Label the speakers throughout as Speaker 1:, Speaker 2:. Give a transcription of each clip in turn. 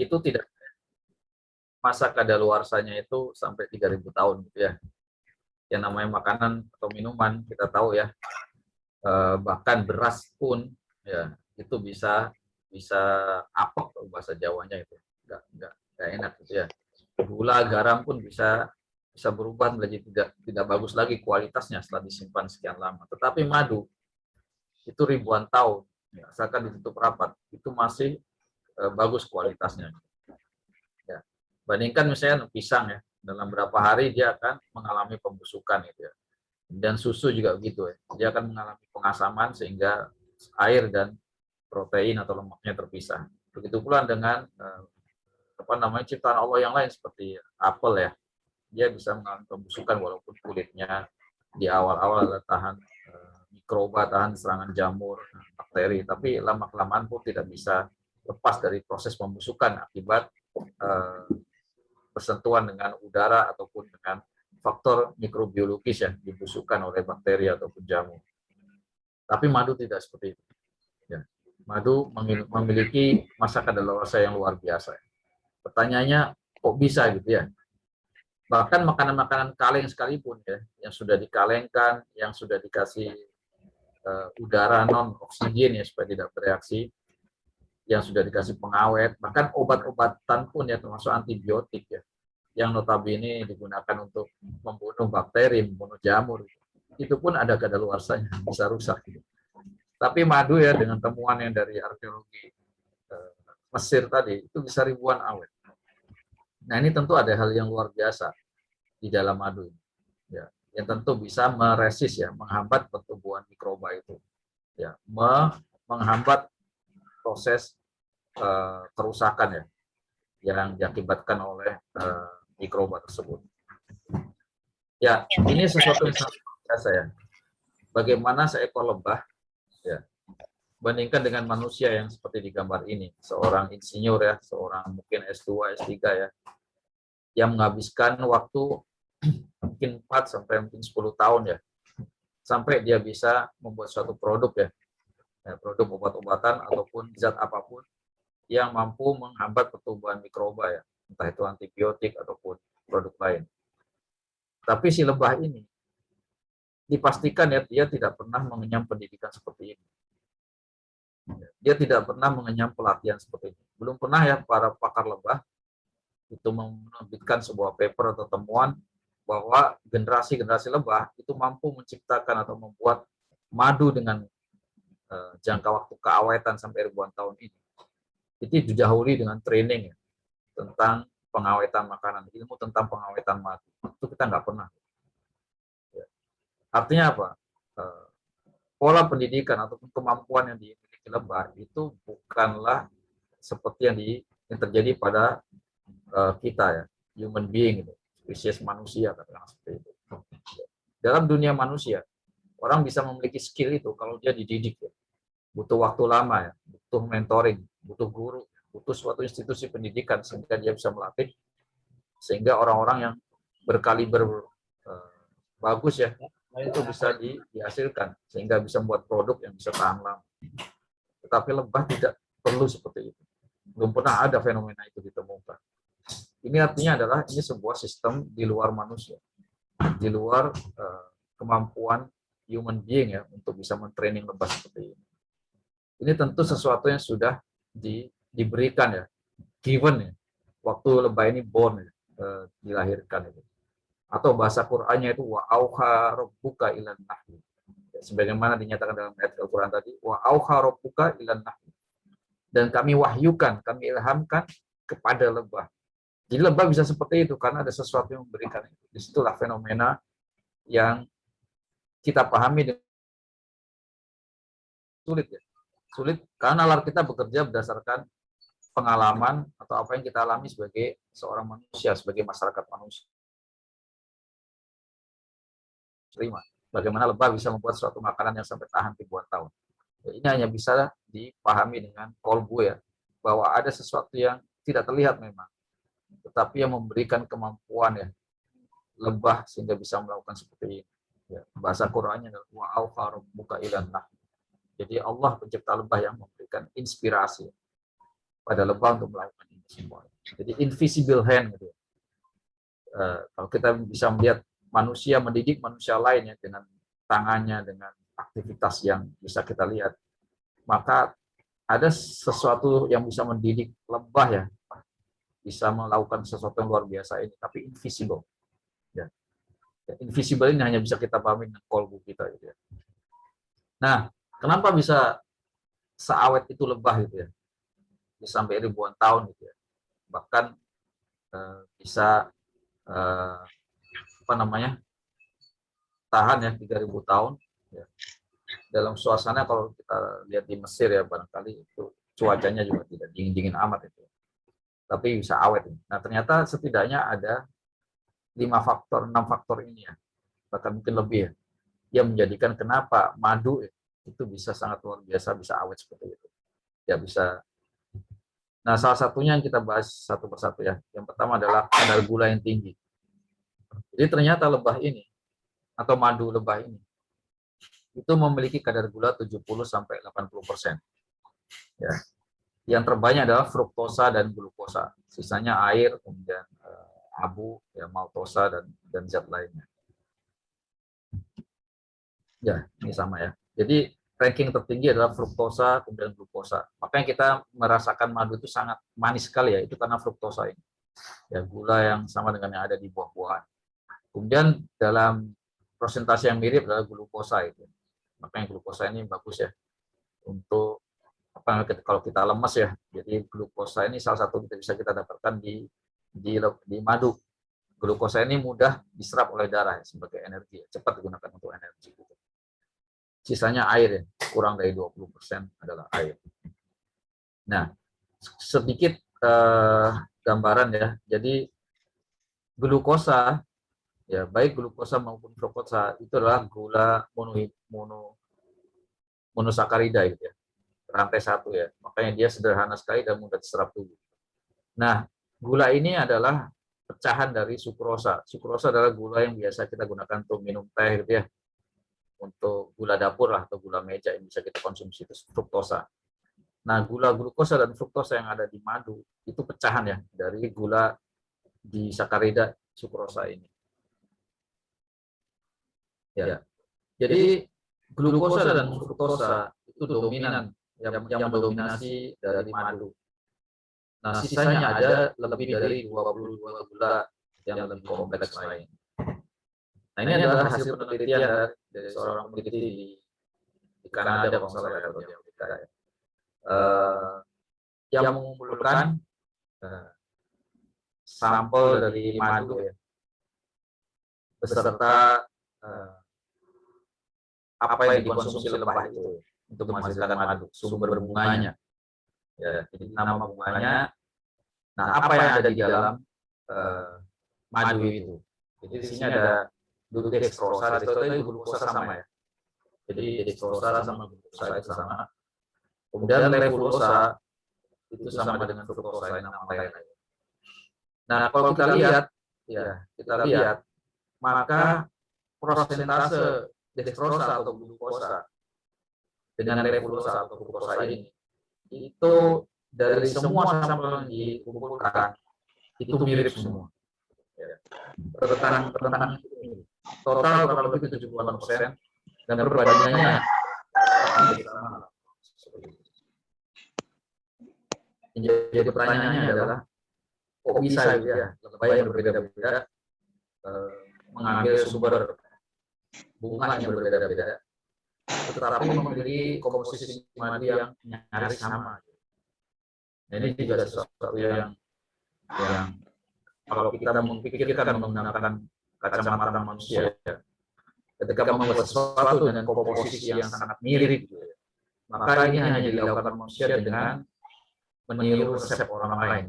Speaker 1: itu tidak, masa kadaluarsanya itu sampai 3.000 tahun gitu ya. Yang namanya makanan atau minuman kita tahu ya, bahkan beras pun ya itu bisa bisa apek bahasa Jawanya itu, nggak enak gitu ya. Gula, garam pun bisa bisa berubah menjadi tidak bagus lagi kualitasnya setelah disimpan sekian lama. Tetapi madu itu ribuan tahun, ya, asalkan ditutup rapat, itu masih bagus kualitasnya. Ya. Bandingkan misalnya pisang ya, dalam berapa hari dia akan mengalami pembusukan gitu ya. Dan susu juga begitu ya, dia akan mengalami pengasaman sehingga air dan protein atau lemaknya terpisah. Begitu pula dengan ciptaan Allah yang lain seperti apel ya, dia bisa mengalami pembusukan walaupun kulitnya di awal-awal adalah tahan mikroba, tahan serangan jamur, bakteri, tapi lama-kelamaan pun tidak bisa lepas dari proses pembusukan akibat bersentuhan dengan udara ataupun dengan faktor mikrobiologis yang dibusukkan oleh bakteri ataupun jamur. Tapi madu tidak seperti itu. Ya. Madu memiliki masa kadaluarsa yang luar biasa. Pertanyaannya, kok bisa gitu ya? Bahkan makanan-makanan kaleng sekalipun ya, yang sudah dikalengkan, yang sudah dikasih udara non oksigen ya supaya tidak bereaksi, yang sudah dikasih pengawet, bahkan obat-obatan pun ya termasuk antibiotik ya, yang notabene digunakan untuk membunuh bakteri, membunuh jamur, itu pun ada kadaluarsanya, bisa rusak. Gitu. Tapi madu ya dengan temuan yang dari arkeologi Mesir tadi itu bisa ribuan awet. Nah ini tentu ada hal yang luar biasa di dalam madu, ya, yang tentu bisa meresis ya, menghambat pertumbuhan mikroba itu, ya, menghambat proses kerusakan ya yang diakibatkan oleh mikroba tersebut. Ya, ini sesuatu yang sangat biasa ya. Bagaimana seekor lebah ya bandingkan dengan manusia yang seperti di gambar ini, seorang insinyur ya, seorang mungkin S2, S3 ya, yang menghabiskan waktu mungkin 4 sampai mungkin 10 tahun ya, sampai dia bisa membuat suatu produk ya produk obat-obatan ataupun zat apapun yang mampu menghambat pertumbuhan mikroba ya, entah itu antibiotik ataupun produk lain. Tapi si lebah ini dipastikan ya dia tidak pernah mengenyam pendidikan seperti ini. Dia tidak pernah mengenyam pelatihan seperti ini. Belum pernah ya para pakar lebah itu menerbitkan sebuah paper atau temuan bahwa generasi-generasi lebah itu mampu menciptakan atau membuat madu dengan jangka waktu keawetan sampai ribuan tahun ini. Itu didahului dengan training ya, tentang pengawetan makanan, ilmu tentang pengawetan madu. Itu kita nggak pernah. Ya. Artinya apa? Pola pendidikan ataupun kemampuan yang dimiliki lebah itu bukanlah seperti yang terjadi pada kita ya, human being, gitu, spesies manusia, katakanlah seperti itu. Dalam dunia manusia, orang bisa memiliki skill itu kalau dia dididik ya. Butuh waktu lama ya, butuh mentoring, butuh guru, butuh suatu institusi pendidikan sehingga dia bisa melatih, sehingga orang-orang yang berkaliber bagus ya itu bisa dihasilkan sehingga bisa membuat produk yang bisa tahan lama. Tetapi lebah tidak perlu seperti itu. Belum pernah ada fenomena itu ditemukan. Ini artinya adalah ini sebuah sistem di luar manusia, di luar kemampuan human being ya untuk bisa mentraining lebah seperti ini. Ini tentu sesuatu yang sudah diberikan ya, given ya, waktu lebah ini born ya, dilahirkan itu. Atau bahasa Qur'annya itu wa auha rabbuka ilan nahli. Sebagaimana dinyatakan dalam ayat Al-Qur'an tadi, wa auha rabbuka ilan nahli. Dan kami wahyukan, kami ilhamkan kepada lebah. Jadi lebah bisa seperti itu karena ada sesuatu yang memberikan itu. Disitulah fenomena yang kita pahami sulit ya. Sulit karena nalar kita bekerja berdasarkan pengalaman atau apa yang kita alami sebagai seorang manusia, sebagai masyarakat manusia. Terima. Bagaimana lebah bisa membuat suatu makanan yang sampai tahan ribuan tahun. Ini hanya bisa dipahami dengan kolbu ya, bahwa ada sesuatu yang tidak terlihat memang, tetapi yang memberikan kemampuan ya lebah sehingga bisa melakukan seperti ini. Ya, bahasa Qur'annya adalah wa auha rabbuka ilan nahl. Jadi Allah pencipta lebah yang memberikan inspirasi pada lebah untuk melakukan ini. semua. Jadi invisible hand gitu. Kalau kita bisa melihat manusia mendidik manusia lain ya dengan tangannya, dengan aktivitas yang bisa kita lihat, maka ada sesuatu yang bisa mendidik lebah ya, bisa melakukan sesuatu yang luar biasa ini, tapi invisible. Ya. Invisible ini hanya bisa kita pahami dengan kolbu kita gitu ya. Nah, kenapa bisa seawet itu lebah gitu ya? Bisa sampai ribuan tahun gitu ya. Bahkan bisa tahan ya 3.000 tahun ya. Dalam suasana kalau kita lihat di Mesir ya, barangkali itu cuacanya juga tidak dingin-dingin amat itu, tapi bisa awet. Nah, ternyata setidaknya ada 5 faktor, 6 faktor ini ya, bahkan mungkin lebih ya, yang menjadikan kenapa madu itu bisa sangat luar biasa, bisa awet seperti itu ya, bisa. Nah, salah satunya yang kita bahas satu persatu ya. Yang pertama adalah kadar gula yang tinggi. Jadi ternyata lebah ini atau madu lebah ini itu memiliki kadar gula 70-80%. Ya. Yang terbanyak adalah fruktosa dan glukosa. Sisanya air, kemudian abu, ya, maltosa dan zat lainnya. Ya, ini sama ya. Jadi ranking tertinggi adalah fruktosa, kemudian glukosa. Makanya kita merasakan madu itu sangat manis sekali ya, itu karena fruktosa ini. Ya, gula yang sama dengan yang ada di buah-buahan. Kemudian dalam persentase yang mirip adalah glukosa itu. Makanya glukosa ini bagus ya untuk kalau kita lemas ya. Jadi glukosa ini salah satu bisa kita dapatkan di madu. Glukosa ini mudah diserap oleh darah ya, sebagai energi, cepat digunakan untuk energi. Sisanya air ya, kurang dari 20% adalah air. Nah, sedikit gambaran ya. Jadi glukosa ya, baik glukosa maupun fruktosa itu adalah gula monosakarida gitu ya, rantai satu ya, makanya dia sederhana sekali dan mudah diserap tubuh. Nah, gula ini adalah pecahan dari sukrosa. Sukrosa adalah gula yang biasa kita gunakan untuk minum teh gitu ya, untuk gula dapur lah atau gula meja yang bisa kita konsumsi, itu fruktosa. Nah, gula glukosa dan fruktosa yang ada di madu itu pecahan ya dari gula di sakarida sukrosa ini. Ya. Jadi glukosa dan fruktosa itu dominan yang mendominasi dari madu. Nah, sisanya ada lebih dari 22 gula yang lebih kompleks lain. Nah, ini adalah hasil penelitian dari seorang peneliti di Kanada kalau salah atau di Amerika ya. Yang mengumpulkan sampel dari madu ya, beserta apa yang dikonsumsi lebah itu untuk menghasilkan madu, sumber bunganya. Ya, jadi nama bunganya. Nah, apa yang ada di dalam madu itu? Jadi di sini ada dextrosa, itu glukosa sama ya. Jadi dextrosa sama glukosa itu sama. Kemudian levulosa itu sama dengan fruktosa yang nama lain. Nah, kalau kita lihat, maka persentase dextrosa atau glukosa dengan levulosa atau glukosa ini itu dari semua sampel yang dikumpulkan itu mirip semua. Pertentangan total kurang lebih 70% dan perbandingannya jadi pertanyaannya adalah kok bisa ya lebah yang berbeda-beda mengambil sumber bunga yang berbeda-beda, tetapi memiliki komposisi madu yang nyaris sama. Nah, ini juga sesuatu yang kalau kita memikirkan menggunakan kacamata manusia, ketika membuat sesuatu dengan komposisi yang sangat mirip, maka ini hanya dilakukan manusia dengan meniru resep orang lain,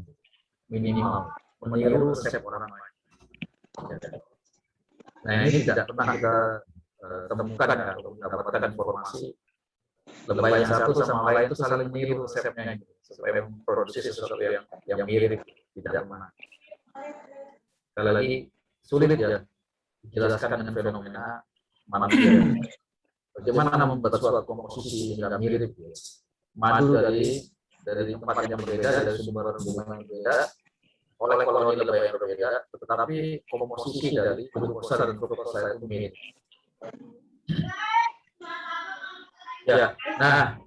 Speaker 1: minimal meniru resep orang lain. Nah, ini tidak pernah kita temukan ya, atau mendapatkan informasi lebah yang satu sama lain itu saling meniru resepnya supaya memproduksi sesuatu yang mirip, tidak mana. Sekali lagi sulit ya dijelaskan dengan fenomena manusia. Bagaimana membuat suatu komposisi yang mirip madu dari tempat yang berbeda, dari sumber bunga yang berbeda, oleh koloni lebah yang berbeda, tetapi komposisi dari glukosa dan fruktosa itu mirip. Ya, nah,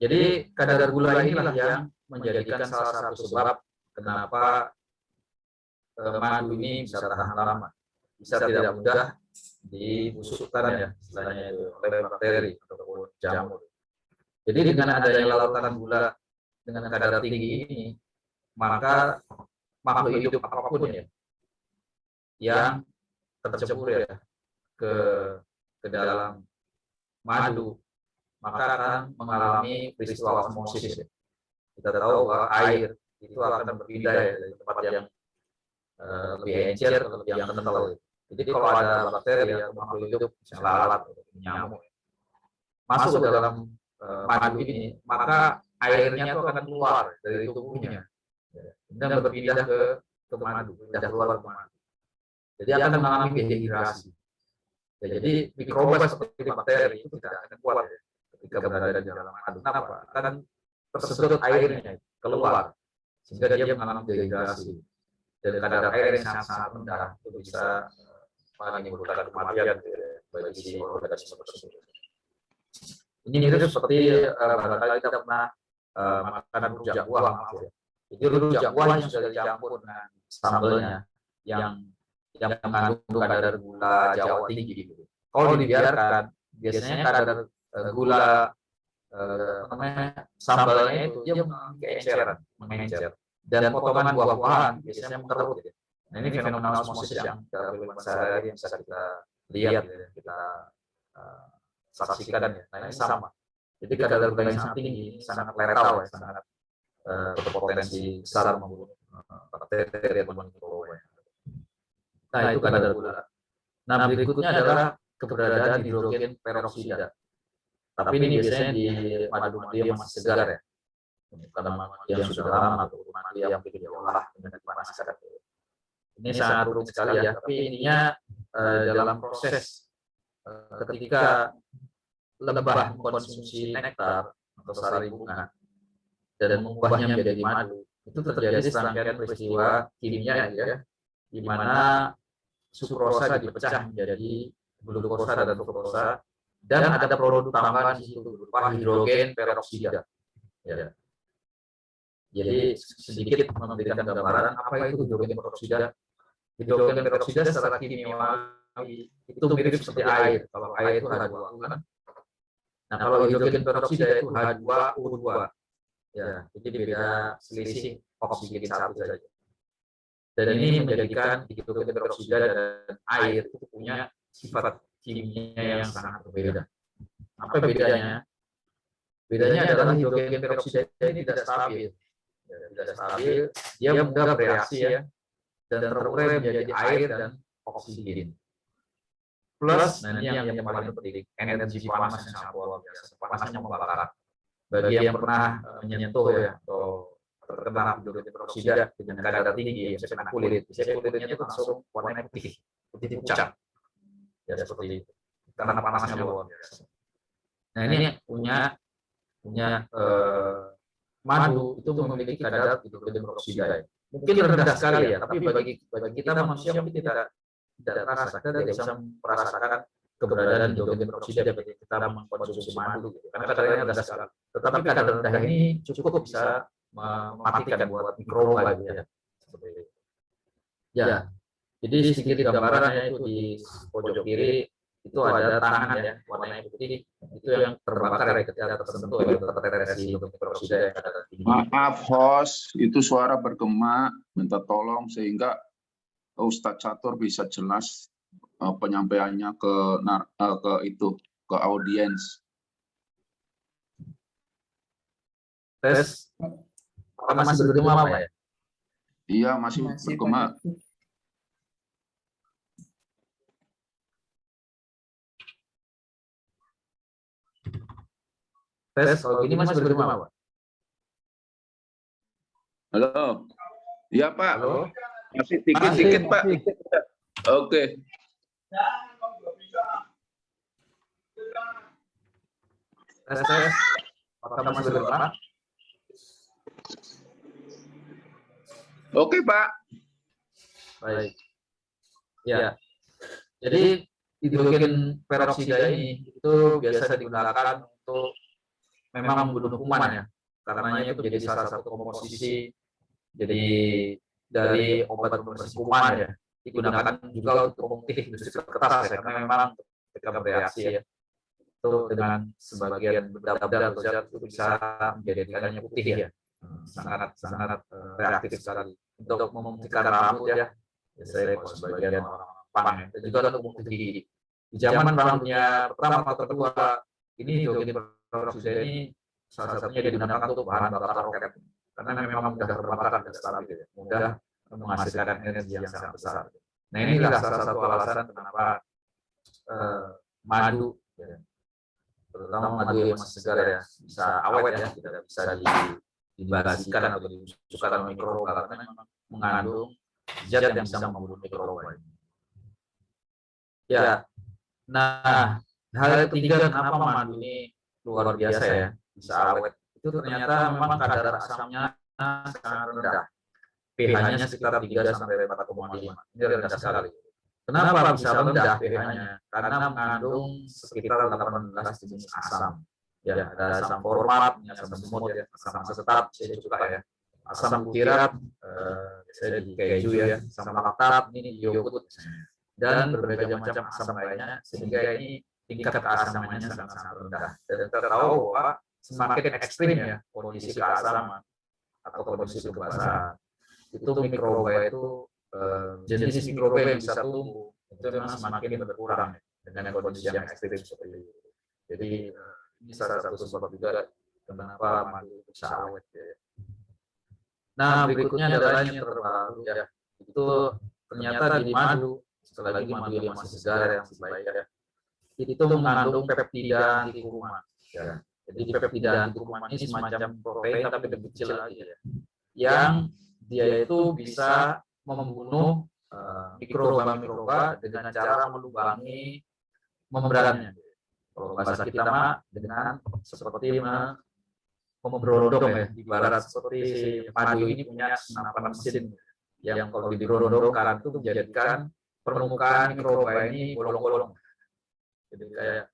Speaker 1: jadi kadar gula inilah yang menjadikan salah satu sebab kenapa madu ini bisa tahan lama, bisa tidak mudah dibusukkan ya, istilahnya itu oleh bakteri ataupun jamur. Jadi dengan adanya larutan gula dengan kadar tinggi ini, maka makhluk hidup apapun ya yang tercebur ya ke dalam madu, maka akan mengalami peristiwa osmosis. Kita tahu bahwa air itu akan berpindah ya dari tempat yang lebih encer ke lebih yang kental. Jadi kalau ada bakteri atau makhluk hidup, misalnya lalat atau nyamuk, masuk ke dalam madu ini, maka airnya itu akan keluar dari tubuhnya dan berpindah ke madu, pindah keluar ke madu. Jadi akan mengalami dehidrasi. Ya, jadi mikroba seperti bakteri itu tidak akan kuat ya, ketika berada di dalam madu. Kenapa? Akan tersedot airnya keluar, sehingga dia mengalami dehidrasi. Dan kadar air yang sangat rendah itu bisa menimbulkan kematian bagi si organisme tersebut. Ini mirip seperti barangkali kita pernah makan rujak buah, maaf ya. Jadi rujak buah yang sudah dicampur dengan sambelnya yang mengandung kadar gula Jawa tinggi gitu. Kalau dibiarkan, biasanya kadar gula sambalnya itu dia mengencer, dan potongan buah-buahan biasanya mengerut. Gitu. Nah, ini fenomena osmosis yang dalam sehari-hari yang bisa kita lihat, ya, kita saksikan ya. Nah, ini sama. Jadi kadar gula yang sangat tinggi, sangat letal, ya, sangat berpotensi besar membunuh bakteri atau mikroba. Nah, itu kadar gula. Nah, berikutnya adalah keberadaan hidrogen peroksida. Tapi ini biasanya di madu-madu yang masih segar ya. Karena madu yang sudah lama atau madu yang belum diolah dengan dipanaskan. Ini sangat rumit sekali ya, tapi ininya dalam proses ketika lebah mengkonsumsi nektar atau sari bunga dan mengubahnya menjadi madu, itu terjadi serangkaian peristiwa kimia ya, di mana sukrosa dipecah menjadi glukosa dan fruktosa, dan ada produk tambahan di situ berupa hidrogen peroksida. Ya. Jadi sedikit memberikan gambaran apa itu hidrogen peroksida. Hidrogen peroksida secara kimiawi itu mirip seperti air. Kalau air itu H2O kan. Nah, kalau hidrogen peroksida itu H2O2. Ya, jadi beda selisih oksigen satu saja. Dan ini menjadikan hidrogen peroksida dan air itu punya sifat kimia yang sangat berbeda. Apa bedanya? Bedanya adalah hidrogen peroksida ini tidak stabil. Tidak stabil, dia mudah bereaksi ya, dan terurai menjadi air dan oksigen. Plus, nah ini yang paling penting, energi panas yang sangat luar biasa, panasnya membakar. Bagi yang pernah menyentuh ya atau terkena hidrogen peroksida dengan kadar tinggi, bisa kena kulit, kulitnya itu langsung warna putih pucat. Ya seperti itu. Karena panasnya luar biasa. Nah ini punya madu itu memiliki kadar hidrogen peroksida. Mungkin rendah sekali ya, tapi bagi kita manusia mungkin tidak terasa, kita tidak bisa merasakan keberadaan hidrogen peroksida ketika kita mengkonsumsi madu, karena kadarnya rendah sekali. Tetapi kadar rendah ini cukup bisa mematikan buat mikroba gitu ya. Seperti itu. Ya, jadi sedikit gambarannya itu di pojok kiri itu ada tangan ya, warnanya putih, itu yang terbakar ya ketika tersentuh ya, terdeteksi hidrogen peroksida yang kadar tinggi.
Speaker 2: Maaf host, itu suara bergema, minta tolong sehingga Ustadz Catur bisa jelas penyampaiannya ke audiens.
Speaker 1: Tes, masih bergema Pak ya?
Speaker 2: Iya, masih bergema.
Speaker 1: Tes, kalau gini masih bergema Pak?
Speaker 2: Halo? Iya Pak.
Speaker 1: Halo?
Speaker 2: Masih dikit-dikit Pak. Oke.
Speaker 1: Tes, apakah masih bergema?
Speaker 2: Oke, Pak.
Speaker 1: Baik. Ya, jadi hidrogen peroksida ini itu biasa digunakan untuk memang membunuh kuman ya, karenanya itu menjadi salah satu komposisi jadi dari obat pembersih kuman ya, digunakan juga untuk pemutih industri kertas ya, karena memang ketika bereaksi ya, itu dengan sebagian benda-benda atau zat itu bisa menjadikannya putih ya, sangat sangat reaktif sekali untuk memutihkan rambut ya, biasanya kalau sebagian orang Jepang ya, dan juga untuk memutih gigi. Di zaman Perang Dunia Pertama atau Kedua, ini hidrogen peroksida ini salah satunya digunakan untuk bahan bakar roket, karena memang mudah terbakar dan stabil, ya, mudah menghasilkan energi yang sangat besar. Nah, inilah salah satu alasan kenapa madu, ya, terutama madu yang masih segar ya, bisa awet ya, tidak bisa dibasikan atau dibusukkan oleh mikroba, karena memang mengandung zat yang bisa membunuh mikroba. Ya, nah hal ketiga kenapa madu ini luar biasa ya, bisa awet, itu ternyata memang kadar asamnya sangat rendah. pH-nya sekitar 3 sampai 4,5. Ini rendah sekali. Kenapa bisa rendah pH-nya? Karena mengandung sekitar 18 jenis asam. Ya, ada asam format, asam semut, ya, asam asetat, saya suka ya. Asam butirat, saya di keju ya, asam laktat, ini yogurt, dan berbagai macam asam lainnya, sehingga ini tingkat keasamannya sangat-sangat rendah. Dan kita tahu bahwa semakin ekstrim ya kondisi keasaman atau kondisi kebasahan, itu mikroba itu jenis mikroba yang bisa tumbuh itu memang semakin berkurang ya, dengan kondisi yang ekstrim seperti itu. Jadi ini salah satu sebab juga kenapa madu bisa awet ya. Nah, berikutnya adalah yang terbaru ya, itu ternyata di madu, sekali lagi madu yang masih segar yang masih baik ya, itu mengandung peptida anti kuman ya. Jadi peptida anti kuman ini semacam protein tapi lebih kecil lagi ya, yang dia itu bisa membunuh mikroba-mikroba dengan cara melubangi membrannya. Kalau bahasa kita mah dengan seperti memberondong ya, ibarat seperti si madu ini punya senapan mesin yang kalau diberondongkan itu menjadikan permukaan mikroba ini bolong-bolong. Jadi kayak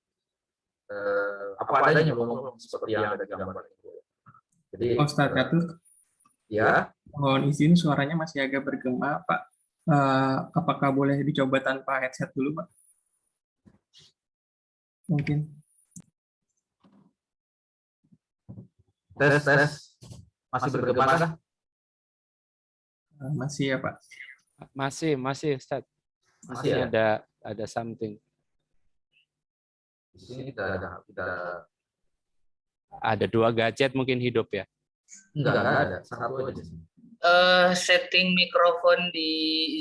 Speaker 1: apa adanya bolong-bolong seperti yang ada gambar. Jadi
Speaker 3: Ustadz Catur,
Speaker 1: ya,
Speaker 3: mohon izin suaranya masih agak bergema, Pak. Apakah boleh dicoba tanpa headset dulu, Pak? Mungkin.
Speaker 1: tes. Masih bergema kah?
Speaker 3: Masih ya, Pak.
Speaker 4: Masih Ustaz.
Speaker 1: Masih
Speaker 4: Masih
Speaker 1: ya?
Speaker 4: ada something.
Speaker 1: Di sini tidak
Speaker 4: Ada 2 gadget mungkin hidup ya.
Speaker 1: enggak ada. Satu aja.
Speaker 5: Setting mikrofon di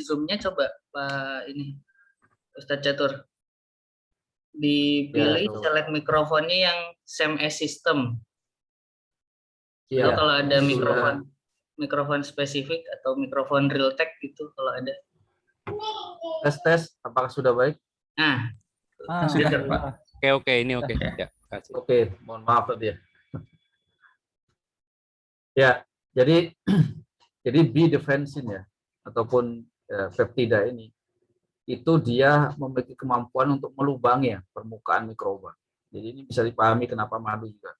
Speaker 5: Zoom-nya coba Pak ini Ustadz Catur. Dipilih
Speaker 1: Ya,
Speaker 5: select mikrofonnya yang same as system.
Speaker 1: Iya.
Speaker 5: Kalau ada
Speaker 1: Sudah.
Speaker 5: mikrofon spesifik atau mikrofon Realtek gitu kalau ada.
Speaker 1: Tes, apakah sudah baik?
Speaker 5: Nah,
Speaker 3: Sudah, Pak.
Speaker 4: Oke, ini oke. Ya, kasih.
Speaker 1: Oke, mohon maaf tadi ya. Ya, jadi B-defensin ya, ataupun peptida ini, itu dia memiliki kemampuan untuk melubangi ya permukaan mikroba. Jadi ini bisa dipahami kenapa madu juga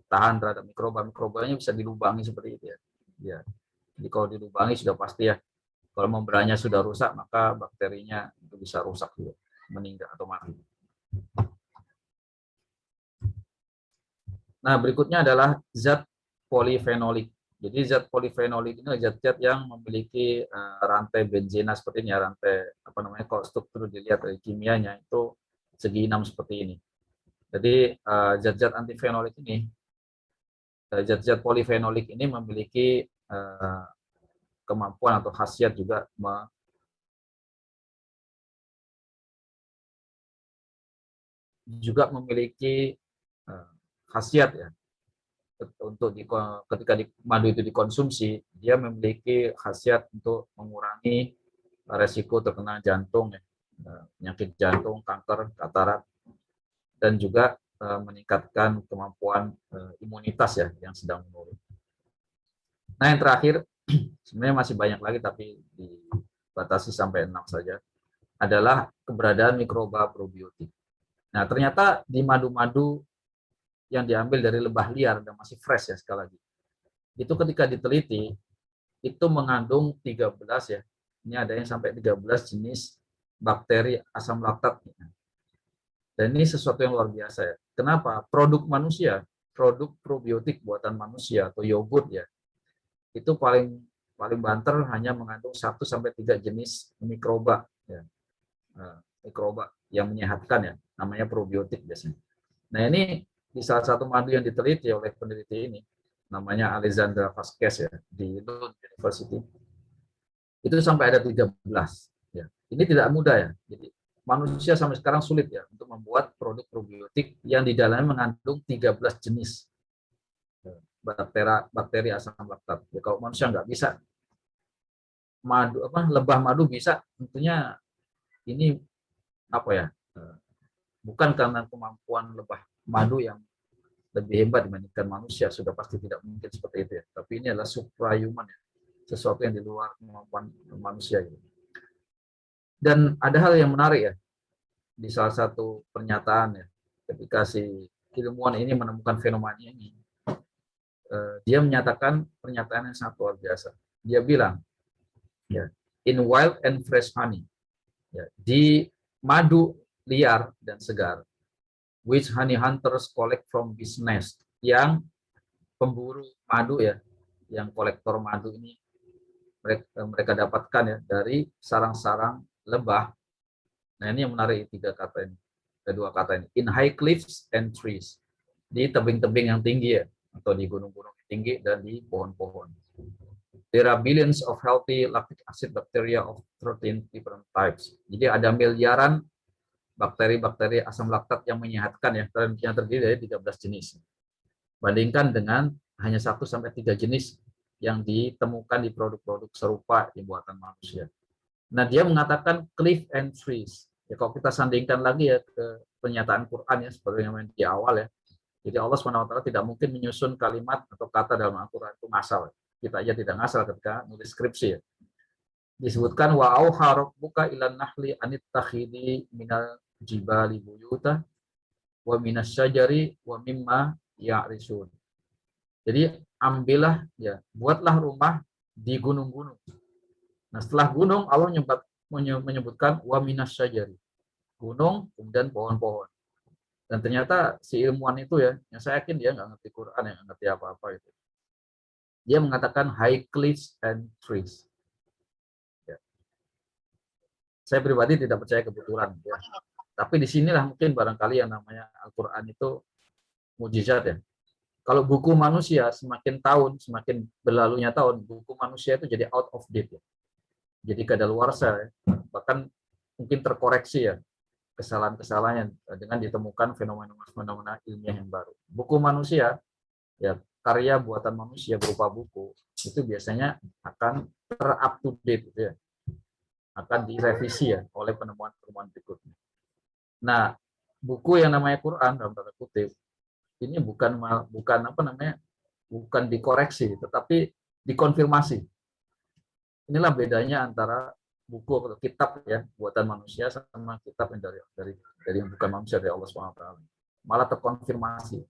Speaker 1: tahan terhadap mikrobanya bisa dilubangi seperti itu ya. Ya. Jadi kalau dilubangi sudah pasti ya, kalau membrannya sudah rusak maka bakterinya itu bisa rusak juga, meninggal atau mati. Nah, berikutnya adalah zat polifenolik. Jadi zat polifenolik ini zat-zat yang memiliki rantai benzena seperti ini, rantai kalau struktur dilihat dari kimianya itu segi 6 seperti ini. Jadi zat-zat antifenolik ini, zat-zat polifenolik ini memiliki kemampuan atau khasiat juga memiliki khasiat ya, untuk ketika madu itu dikonsumsi, dia memiliki khasiat untuk mengurangi resiko terkena jantung ya, penyakit jantung, kanker, katarak, dan juga meningkatkan kemampuan imunitas ya yang sedang menurun. Nah, yang terakhir, sebenarnya masih banyak lagi tapi dibatasi sampai 6 saja, adalah keberadaan mikroba probiotik. Nah, ternyata di madu-madu yang diambil dari lebah liar dan masih fresh ya sekali lagi, itu ketika diteliti, itu mengandung 13 ya, ini ada yang sampai 13 jenis bakteri asam laktat. Dan ini sesuatu yang luar biasa ya. Kenapa? Produk manusia, produk probiotik buatan manusia atau yogurt ya, itu paling paling banter hanya mengandung 1 sampai 3 jenis mikroba ya. Mikroba yang menyehatkan ya, namanya probiotik biasanya. Nah, ini di salah satu madu yang diteliti oleh peneliti ini, namanya Alexandra Vasquez ya, di Lund University, itu sampai ada 13 ya. Ini tidak mudah ya. Jadi manusia sampai sekarang sulit ya untuk membuat produk probiotik yang di dalamnya mengandung 13 jenis bakteri asam laktat. Ya, kalau manusia nggak bisa, lebah madu bisa, tentunya ini apa ya? Bukan karena kemampuan lebah madu yang lebih hebat dibandingkan manusia, sudah pasti tidak mungkin seperti itu ya. Tapi ini adalah suprahuman ya, sesuatu yang di luar kemampuan manusia gitu. Dan ada hal yang menarik ya, di salah satu pernyataan ya, ketika si ilmuwan ini menemukan fenomena ini, dia menyatakan pernyataan yang sangat luar biasa. Dia bilang, ya, in wild and fresh honey, ya, di madu liar dan segar, which honey hunters collect from bees nest, yang pemburu madu ya, yang kolektor madu ini mereka dapatkan ya dari sarang-sarang lebah. Nah, ini yang menarik, kedua kata ini, in high cliffs and trees, di tebing-tebing yang tinggi ya, atau di gunung-gunung tinggi dan di pohon-pohon. There are billions of healthy lactic acid bacteria of 13 different types. Jadi ada miliaran bakteri-bakteri asam laktat yang menyehatkan ya, yang terdiri dari 13 jenis. Bandingkan dengan hanya 1 sampai 3 jenis yang ditemukan di produk-produk serupa di buatan manusia. Nah, dia mengatakan cliff and trees. Ya, kalau kita sandingkan lagi ya ke pernyataan Quran ya, seperti yang di awal ya. Jadi Allah SWT tidak mungkin menyusun kalimat atau kata dalam Al-Quran itu ngasal. Kita aja tidak ngasal ketika nulis skripsi ya. Disebutkan wa auha rabbuka ilan nahli anittakhidhi minal jibali buyuta wa minas syajari wa mimma ya'risun. Jadi ambillah ya, buatlah rumah di gunung-gunung. Nah, setelah gunung Allah menyebutkan wa minas syajari, gunung kemudian pohon-pohon. Dan ternyata si ilmuwan itu ya, yang saya yakin dia nggak ngerti Quran, nggak ngerti apa-apa itu. Dia mengatakan high cliffs and trees. Ya. Saya pribadi tidak percaya kebetulan. Ya. Tapi disinilah mungkin barangkali yang namanya Al-Quran itu mujizat ya. Kalau buku manusia semakin tahun, semakin berlalunya tahun, buku manusia itu jadi out of date ya. Jadi kadaluarsa ya. Bahkan mungkin terkoreksi ya kesalahan-kesalahan dengan ditemukan fenomena-fenomena ilmiah yang baru. Buku manusia, ya karya buatan manusia berupa buku, itu biasanya akan ter-up to date, gitu ya. Akan direvisi ya oleh penemuan-penemuan berikutnya. Nah, buku yang namanya Quran dalam tanda kutip, ini bukan dikoreksi, tetapi dikonfirmasi. Inilah bedanya antara buku atau kitab ya buatan manusia sama kitab yang dari yang bukan manusia, dari Allah SWT. Malah terkonfirmasi,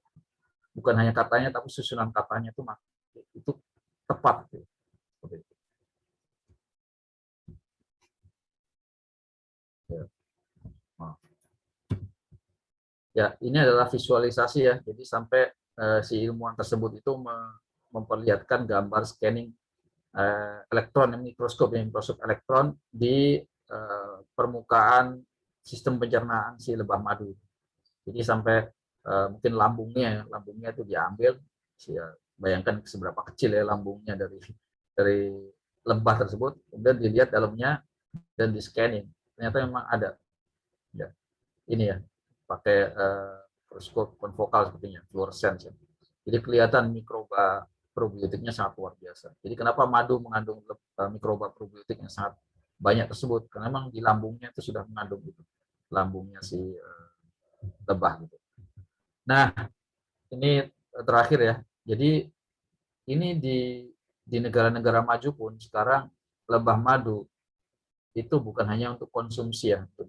Speaker 1: bukan hanya katanya tapi susunan katanya itu tepat. Ya, ini adalah visualisasi ya. Jadi sampai si ilmuwan tersebut itu memperlihatkan gambar scanning elektron, mikroskop elektron di permukaan sistem pencernaan si lebah madu. Jadi sampai mungkin lambungnya itu diambil, bayangkan seberapa kecil ya lambungnya dari lebah tersebut, kemudian dilihat dalamnya dan di scanning, ternyata memang ada. Ya, ini ya, pakai mikroskop konfokal sepertinya, fluorescence ya. Jadi kelihatan mikroba probiotiknya sangat luar biasa. Jadi kenapa madu mengandung mikroba probiotik yang sangat banyak tersebut? Karena memang di lambungnya itu sudah mengandung itu, lambungnya si lebah gitu. Nah, ini terakhir ya. Jadi ini di negara-negara maju pun sekarang lebah madu itu bukan hanya untuk konsumsi ya, untuk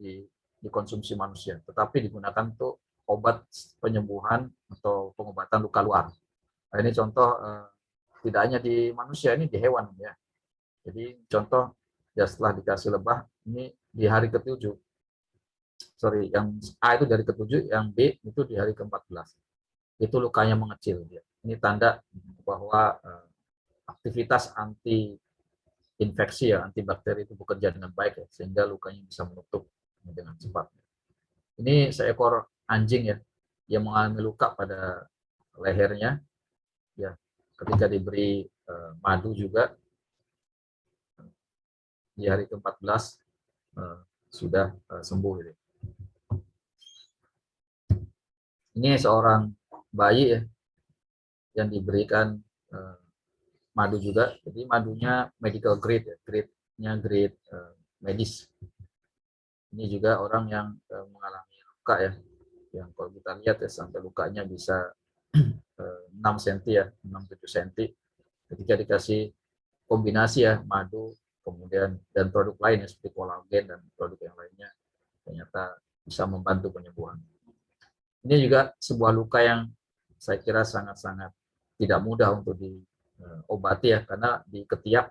Speaker 1: dikonsumsi manusia, tetapi digunakan untuk obat penyembuhan atau pengobatan luka luar. Nah, ini contoh tidak hanya di manusia, ini di hewan ya. Jadi contoh ya setelah dikasih lebah ini di hari ke-7. Sorry, yang A itu dari ke-7, yang B itu di hari ke-14. Itu lukanya mengecil dia. Ini tanda bahwa aktivitas anti infeksi ya, antibakteri itu bekerja dengan baik ya, sehingga lukanya bisa menutup dengan cepat. Ini seekor anjing ya yang mengalami luka pada lehernya ya, ketika diberi madu juga di hari ke-14 sudah sembuh gitu. Ini seorang bayi ya yang diberikan madu juga. Jadi madunya medical grade ya, grade-nya grade medis. Ini juga orang yang mengalami luka ya, yang kalau kita lihat ya sampai lukanya bisa 6 cm ya, 6-7 cm. Ketika dikasih kombinasi ya madu kemudian dan produk lain ya seperti kolagen dan produk yang lainnya, ternyata bisa membantu penyembuhan. Ini juga sebuah luka yang saya kira sangat-sangat tidak mudah untuk diobati ya, karena di ketiak,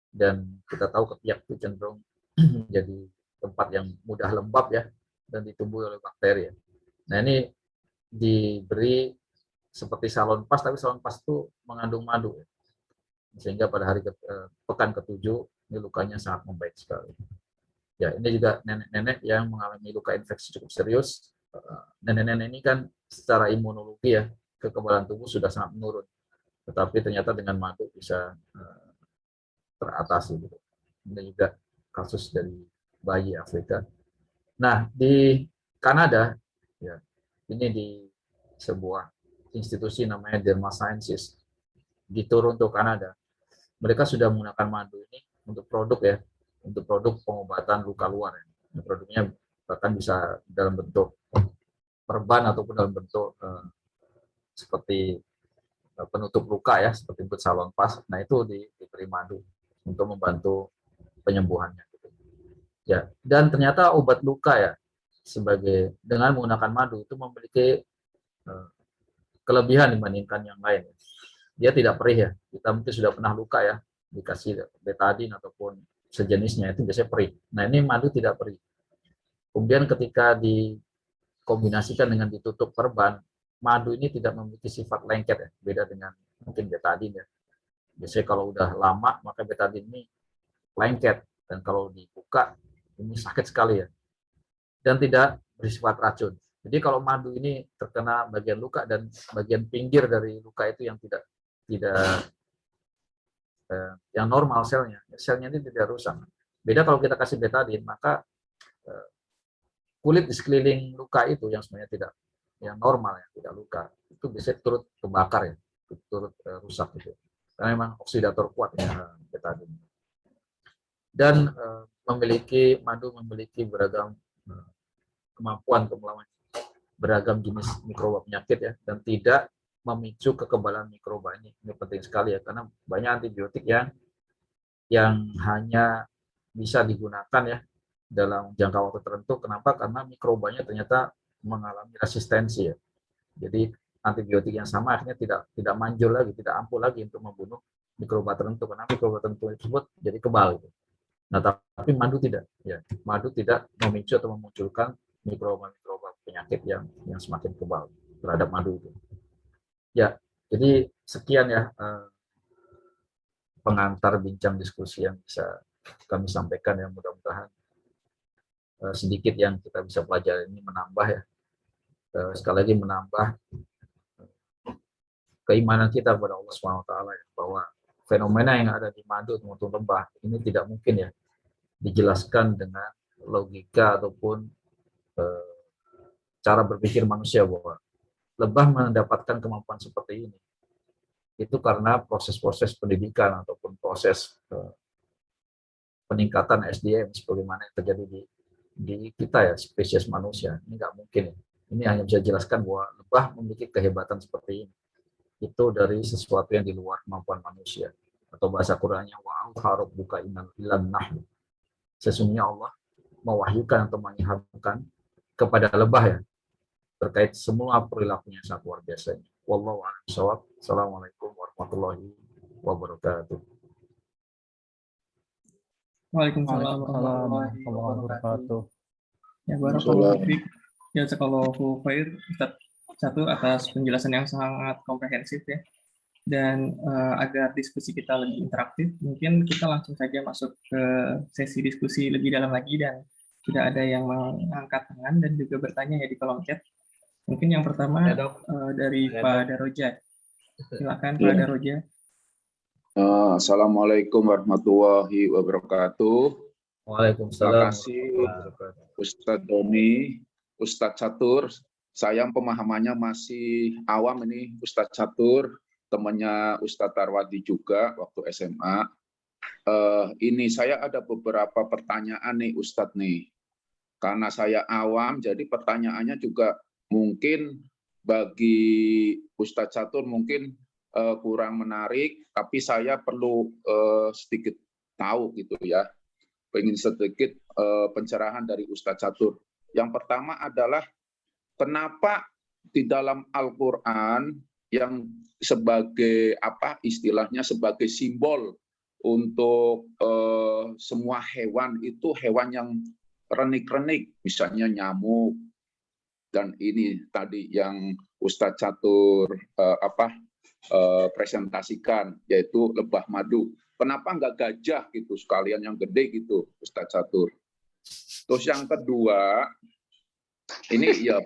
Speaker 1: dan kita tahu ketiak itu cenderung menjadi tempat yang mudah lembab ya dan ditumbuhi oleh bakteri. Nah, ini diberi seperti salon pas, tapi salon pas itu mengandung madu ya. Sehingga pada hari pekan ke-7 ini lukanya sangat membaik sekali. Ya, ini juga nenek-nenek yang mengalami luka infeksi cukup serius. Nenek-nenek ini kan secara imunologi ya, kekebalan tubuh sudah sangat menurun. Tetapi ternyata dengan madu bisa teratasi gitu. Ini juga kasus dari bayi Afrika. Nah, di Kanada ya, ini di sebuah institusi namanya Derma Sciences di Toronto, Kanada. Mereka sudah menggunakan madu ini untuk produk ya, untuk produk pengobatan luka luar ya. Produknya bahkan bisa dalam bentuk perban ataupun dalam bentuk seperti penutup luka ya, seperti but salon pas. Nah, itu diberi madu untuk membantu penyembuhannya. Ya, dan ternyata obat luka ya sebagai dengan menggunakan madu itu memiliki kelebihan dibandingkan yang lain. Dia tidak perih ya. Kita mungkin sudah pernah luka ya, dikasih betadine ataupun sejenisnya itu biasanya perih. Nah, ini madu tidak perih. Kemudian ketika dikombinasikan dengan ditutup perban, madu ini tidak memiliki sifat lengket ya, beda dengan mungkin betadine ya. Biasanya kalau udah lama maka betadine ini lengket, dan kalau dibuka ini sakit sekali ya, dan tidak bersifat racun. Jadi kalau madu ini terkena bagian luka dan bagian pinggir dari luka itu yang tidak yang normal selnya ini tidak rusak. Beda kalau kita kasih betadine, maka kulit di sekeliling luka itu yang sebenarnya tidak yang normal ya, tidak luka, itu bisa turut kebakar ya, turut rusak gitu. Karena memang oksidator kuat ya betadine. Dan madu memiliki beragam kemampuan untuk melawan beragam jenis mikroba penyakit ya, dan tidak memicu kekebalan mikroba. Ini penting sekali ya, karena banyak antibiotik yang hanya bisa digunakan ya dalam jangka waktu tertentu. Kenapa? Karena mikrobanya ternyata mengalami resistensi ya. Jadi antibiotik yang sama akhirnya tidak manjur lagi, tidak ampuh lagi untuk membunuh mikroba tertentu, karena mikroba tertentu tersebut jadi kebal gitu. Nah, tapi madu tidak ya. Madu tidak memicu atau memunculkan mikroba penyakit yang semakin kebal terhadap madu itu. Ya, jadi sekian ya pengantar bincang diskusi yang bisa kami sampaikan ya, mudah-mudahan sedikit yang kita bisa pelajari ini menambah ya, sekali lagi menambah keimanan kita kepada Allah SWT ya, bahwa fenomena yang ada di madu maupun lebah ini tidak mungkin ya dijelaskan dengan logika ataupun cara berpikir manusia, bahwa lebah mendapatkan kemampuan seperti ini itu karena proses-proses pendidikan ataupun proses peningkatan SDM sebagaimana yang terjadi di kita ya, spesies manusia. Ini nggak mungkin. Ini hanya bisa dijelaskan bahwa lebah memiliki kehebatan seperti ini. Itu dari sesuatu yang di luar kemampuan manusia. atau bahasa Qur'annya wa'auha rabbuka ilan nahl. Sesungguhnya Allah mewahyukan atau mengihamkan kepada lebah ya terkait semua perilakunya sangat luar biasa. Wallahu a'lam bishawab. Assalamualaikum warahmatullahi wabarakatuh.
Speaker 3: Waalaikumsalam
Speaker 6: Waalaikumsalam
Speaker 3: warahmatullahi
Speaker 6: warahmatullahi
Speaker 3: wabarakatuh.
Speaker 6: wabarakatuh.
Speaker 3: Ya, barakallahu fiik. Jazakallahu khair Ustaz Catur atas penjelasan yang sangat komprehensif ya. Dan agar diskusi kita lebih interaktif, mungkin kita langsung saja masuk ke sesi diskusi lebih dalam lagi dan tidak ada yang mengangkat tangan dan juga bertanya ya di kolom chat. Mungkin yang pertama dari Pak Daroja. Silakan Pak Daroja.
Speaker 2: Assalamualaikum warahmatullahi wabarakatuh.
Speaker 1: Waalaikumsalam.
Speaker 2: Terima kasih Ustadz Doni, Ustadz Catur. Saya pemahamannya masih awam ini, Ustadz Catur, temannya Ustadz Tarwadi juga waktu SMA. Ini saya ada beberapa pertanyaan nih Ustadz nih. Karena saya awam, jadi pertanyaannya juga mungkin bagi Ustadz Catur mungkin kurang menarik, tapi saya perlu sedikit tahu gitu ya. Pengen sedikit pencerahan dari Ustadz Catur. Yang pertama adalah kenapa di dalam Al-Quran yang sebagai apa istilahnya sebagai simbol untuk semua hewan itu hewan yang renik-renik, misalnya nyamuk dan ini tadi yang Ustadz Catur presentasikan yaitu lebah madu. Kenapa nggak gajah gitu sekalian yang gede gitu Ustadz Catur. Terus yang kedua ini ya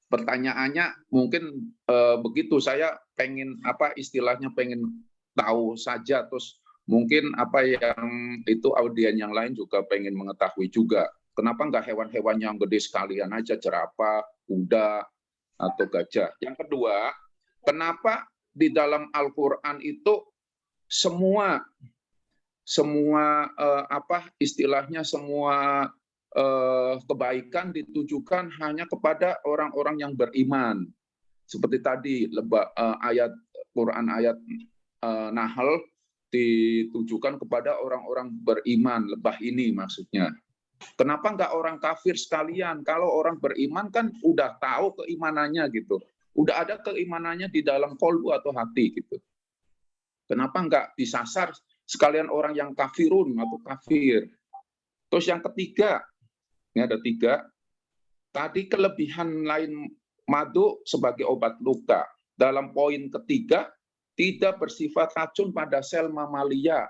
Speaker 2: pertanyaannya mungkin begitu saya pengen apa istilahnya pengen tahu saja terus mungkin apa yang itu audien yang lain juga pengen mengetahui juga. Kenapa nggak hewan-hewan yang gede sekalian aja jerapah, kuda atau gajah. Yang kedua, kenapa di dalam Al-Quran itu semua kebaikan ditujukan hanya kepada orang-orang yang beriman. Seperti tadi ayat Quran ayat Nahl ditujukan kepada orang-orang beriman, lebah ini maksudnya. Kenapa nggak orang kafir sekalian? Kalau orang beriman kan udah tahu keimanannya gitu. Udah ada keimanannya di dalam kolbu atau hati gitu. Kenapa nggak disasar sekalian orang yang kafirun atau kafir? Terus yang ketiga, ini ada 3. Tadi kelebihan lain madu sebagai obat luka. Dalam poin ketiga, tidak bersifat racun pada sel mamalia.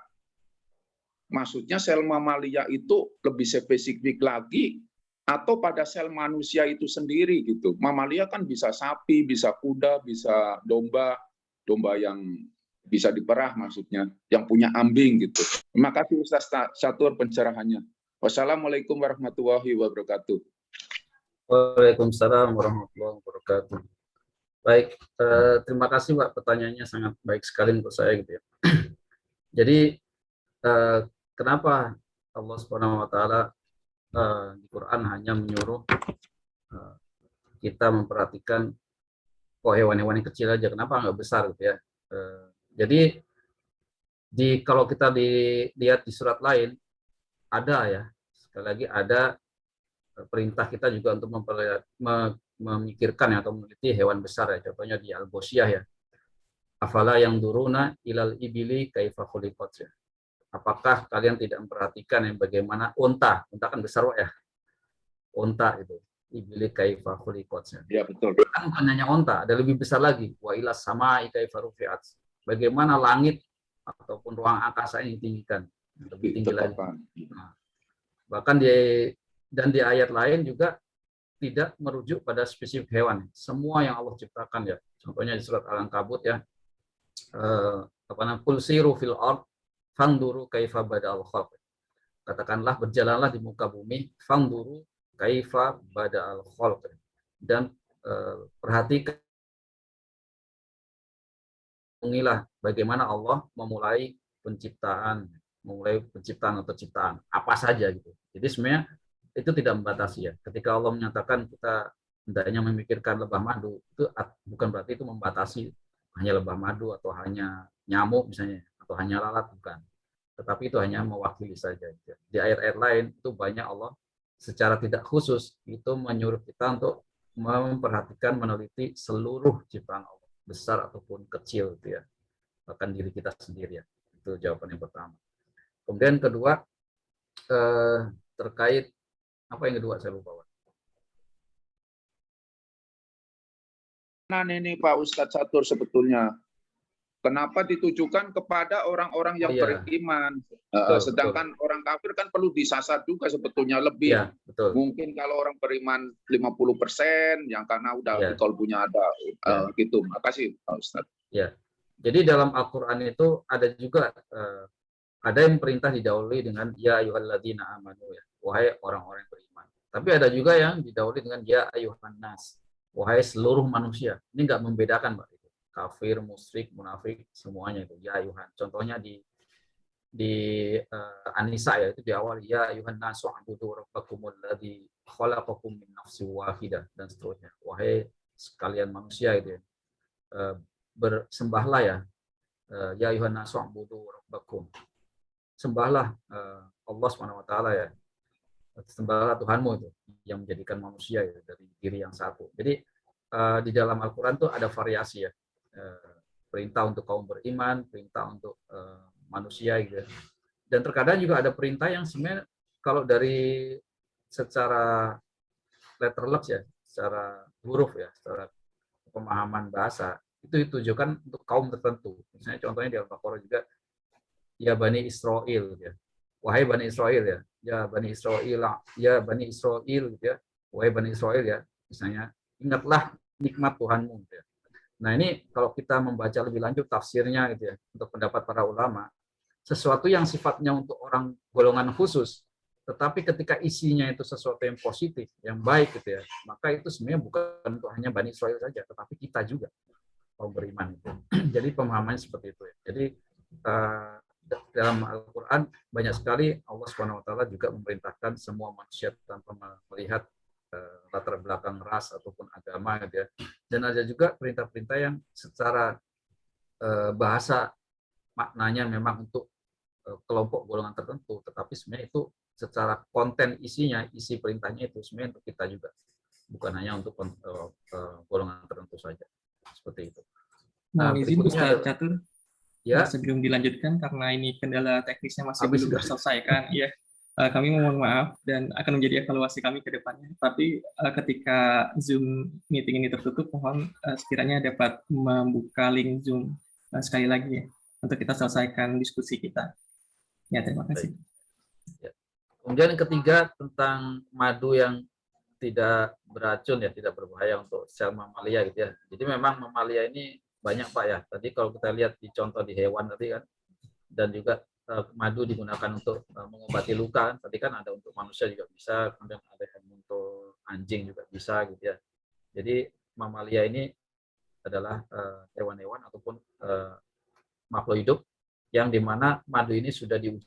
Speaker 2: Maksudnya sel mamalia itu lebih spesifik lagi atau pada sel manusia itu sendiri gitu. Mamalia kan bisa sapi, bisa kuda, bisa domba yang bisa diperah maksudnya, yang punya ambing gitu. Terima kasih Ustaz Catur pencerahannya. Wassalamualaikum warahmatullahi wabarakatuh.
Speaker 1: Waalaikumsalam warahmatullahi wabarakatuh. Baik, terima kasih Pak, pertanyaannya sangat baik sekali untuk saya gitu ya. Jadi kenapa Allah Subhanahu wa taala di Quran hanya menyuruh kita memperhatikan hewan-hewan yang kecil aja, kenapa nggak besar gitu ya. Jadi kalau kita dilihat di surat lain ada ya, sekali lagi ada perintah kita juga untuk memikirkan atau meneliti hewan besar ya, contohnya di Al-Bosiyah ya. Afala yang duruna ilal ibili kaifa khuliqat ya. Apakah kalian tidak memperhatikan yang bagaimana unta kan besar ya, unta itu ibili kaifa khuliqat.
Speaker 2: Ya betul.
Speaker 1: Kan bukan hanya unta, ada lebih besar lagi. Wa ilas samai kaifa rufi'at. Bagaimana langit ataupun ruang angkasa ini ditinggikan, lebih tinggi lagi. Nah, bahkan di ayat lain juga tidak merujuk pada spesifik hewan. Semua yang Allah ciptakan ya. Contohnya di surat Al-Ankabut ya. Qul siru fil ard fanduru kaifa bada'al khalq. Katakanlah berjalanlah di muka bumi, fanduru kaifa bada'al khalq. Dan perhatikan bagaimana Allah memulai penciptaan atau ciptaan apa saja gitu. Jadi sebenarnya itu tidak membatasi ya. Ketika Allah menyatakan kita hendaknya memikirkan lebah madu, itu bukan berarti itu membatasi hanya lebah madu atau hanya nyamuk misalnya, atau hanya lalat, bukan. Tetapi itu hanya mewakili saja. Di ayat-ayat lain itu banyak Allah secara tidak khusus itu menyuruh kita untuk memperhatikan, meneliti seluruh ciptaan Allah, besar ataupun kecil, gitu ya. Bahkan diri kita sendiri, ya. Itu jawaban yang pertama. Kemudian kedua, terkait apa yang kedua saya lupa.
Speaker 2: Nah ini Pak Ustadz Satur sebetulnya. Kenapa ditujukan kepada orang-orang yang beriman?
Speaker 1: Betul,
Speaker 2: Sedangkan orang kafir kan perlu disasar juga sebetulnya lebih.
Speaker 1: Ya, betul.
Speaker 2: Mungkin kalau orang beriman 50%, yang karena udah di kalbunya ada gitu. Makasih Pak Ustadz.
Speaker 1: Ya. Jadi dalam Al-Qur'an itu ada juga ada yang perintah didahului dengan ya ayyuhalladzina amanu, ya, wahai orang-orang yang beriman. Tapi ada juga yang didahului dengan ya ayyuhan nas, wahai seluruh manusia. Ini enggak membedakan, Pak. Kafir, musyrik, munafik, semuanya itu ya ayyuhan. Contohnya di An-Nisa, ya, itu di awal ya ayyuhan nas wa'budu rabbakumul ladzi khalaqakum min nafsin wahidah, dan seterusnya. Wahai sekalian manusia, itu ya. Bersembahlah, ya. Ya ayyuhan nas wa'budu rabbakum. Sembahlah Allah SWT, ya. Sembahlah Tuhanmu itu yang menjadikan manusia, ya, dari diri yang satu. Jadi di dalam Al-Qur'an itu ada variasi, ya. Perintah untuk kaum beriman, perintah untuk manusia, gitu. Dan terkadang juga ada perintah yang sebenarnya kalau dari secara letterless, ya, secara huruf, ya, secara pemahaman bahasa, itu ditujukan untuk kaum tertentu. Misalnya contohnya di Al-Baqarah juga, ya Bani Israel, ya. Wahai Bani Israel, ya. Ya Bani Israel, ya Bani Israel, gitu ya. Wahai Bani Israel, ya. Misalnya, ingatlah nikmat Tuhanmu, gitu ya. Nah, ini kalau kita membaca lebih lanjut tafsirnya, gitu ya, untuk pendapat para ulama, sesuatu yang sifatnya untuk orang golongan khusus, tetapi ketika isinya itu sesuatu yang positif, yang baik, gitu ya, maka itu sebenarnya bukan untuk hanya Bani Israel saja, tetapi kita juga kaum beriman itu. Jadi pemahamannya seperti itu, ya. Jadi dalam Al-Quran banyak sekali Allah SWT juga memerintahkan semua manusia tanpa melihat latar belakang ras ataupun agama, gitu ya. Dan ada juga perintah-perintah yang secara bahasa maknanya memang untuk kelompok golongan tertentu, tetapi sebenarnya itu secara konten isinya, isi perintahnya itu sebenarnya untuk kita juga, bukan hanya untuk golongan tertentu saja. Seperti itu.
Speaker 3: Nah, izin Ustaz Catur,
Speaker 1: ya,
Speaker 3: sebelum dilanjutkan karena ini kendala teknisnya masih belum
Speaker 1: sudah
Speaker 3: terselesaikan, ya. Kami mohon maaf dan akan menjadi evaluasi kami ke depannya. Tapi ketika Zoom meeting ini tertutup, mohon sekiranya dapat membuka link Zoom sekali lagi, ya, untuk kita selesaikan diskusi kita. Ya, terima kasih.
Speaker 1: Ya. Kemudian yang ketiga tentang madu yang tidak beracun, ya, tidak berbahaya untuk sel mamalia, gitu ya. Jadi memang mamalia ini banyak, Pak, ya. Tadi kalau kita lihat di contoh di hewan tadi kan, dan juga madu digunakan untuk mengobati luka. Tadi kan ada untuk manusia juga bisa, kemudian ada yang untuk anjing juga bisa, gitu ya. Jadi mamalia ini adalah hewan-hewan ataupun makhluk hidup yang dimana madu ini sudah diuji